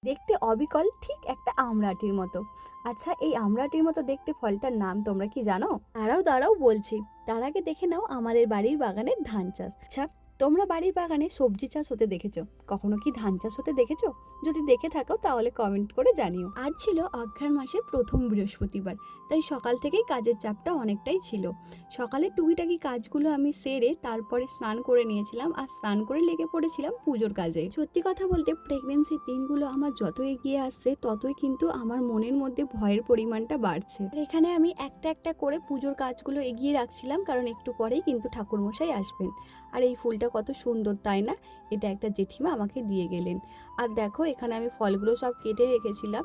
দেখতে অবিকল ঠিক একটা আমড়াটির মতো। আচ্ছা, এই আমড়াটির মতো দেখতে ফলটার নাম তোমরা কি জানো? দাঁড়াও দাঁড়াও বলছি। তার আগে দেখে নাও আমাদের বাড়ির বাগানের ধান চাষ। আচ্ছা, তোমরা বাড়ির বাগানে সবজি চাষ হতে দেখেছো? কখনো কি ধান চাষ হতে দেখেছো? যদি দেখে থাকো তাহলে কমেন্ট করে জানিও। আজ ছিল অঘ্রাণ মাসের প্রথম বৃহস্পতিবার, তাই সকাল থেকেই কাজের চাপটা অনেকটাই ছিল। সকালে টুকিটাকি কাজগুলো আমি সেরে তারপরে স্নান করে নিয়েছিলাম, আর স্নান করে লেগে পড়েছিলাম পুজোর কাজে। সত্যি কথা বলতে প্রেগনেন্সির দিনগুলো আমার যত এগিয়ে আসছে ততই কিন্তু আমার মনের মধ্যে ভয়ের পরিমাণটা বাড়ছে। আর এখানে আমি একটা একটা করে পুজোর কাজগুলো এগিয়ে রাখছিলাম, কারণ একটু পরেই কিন্তু ঠাকুরমশাই আসবেন। আর এই ফুলটা কত সুন্দর তাই না? এটা একটা জেঠিমা আমাকে দিয়ে গেলেন। আর দেখো এখানে আমি ফলগুলো সব কেটে রেখেছিলাম।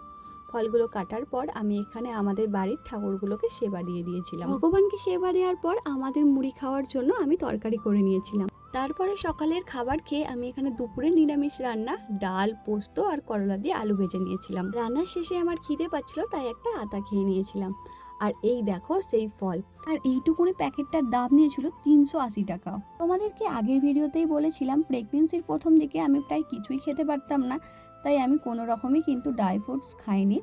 ফলগুলো কাটার পর আমি এখানে আমাদের বাড়ির ঠাকুরগুলোকে সেবা দিয়ে দিয়েছিলাম। ভগবানকে সেবা দেওয়ার পর আমাদের মুড়ি খাওয়ার জন্য আমি তরকারি করে নিয়েছিলাম। তারপরে সকালের খাবার খেয়ে আমি এখানে দুপুরে নিরামিষ রান্না ডাল, পোস্ত আর করলা দিয়ে আলু ভেজে নিয়েছিলাম। রান্নার শেষে আমার খিদে পাচ্ছিল, তাই একটা আতা খেয়ে নিয়েছিলাম। আর এই দেখো সেই ফল। আর এইটুকুনি প্যাকেটটার দাম নিয়েছিল 380 টাকা। তোমাদেরকে আগের ভিডিওতেই বলেছিলাম প্রেগনেন্সির প্রথম দিকে আমি প্রায় কিছুই খেতে পারতাম না, তাই আমি কোনো রকমই কিন্তু ড্রাই ফ্রুটস খাইনি।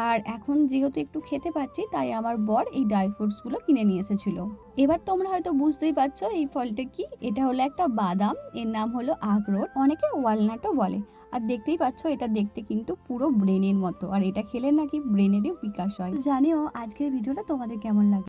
আর এখন যেহেতু একটু খেতে পাচ্ছি, তাই আমার বর এই ড্রাই ফ্রুটসগুলো কিনে নিয়ে এসেছিল। এবার তোমরা হয়তো বুঝতেই পারছো এই ফলটা কি। এটা হলো একটা বাদাম, এর নাম হলো আখরোট, অনেকে ওয়ালনাটও বলে। আর দেখতেই পাচ্ছ এটা দেখতে কিন্তু পুরো ব্রেনের মতো, আর এটা খেলে নাকি ব্রেনেরও বিকাশ হয়। জানিও আজকের ভিডিওটা তোমাদের কেমন লাগে।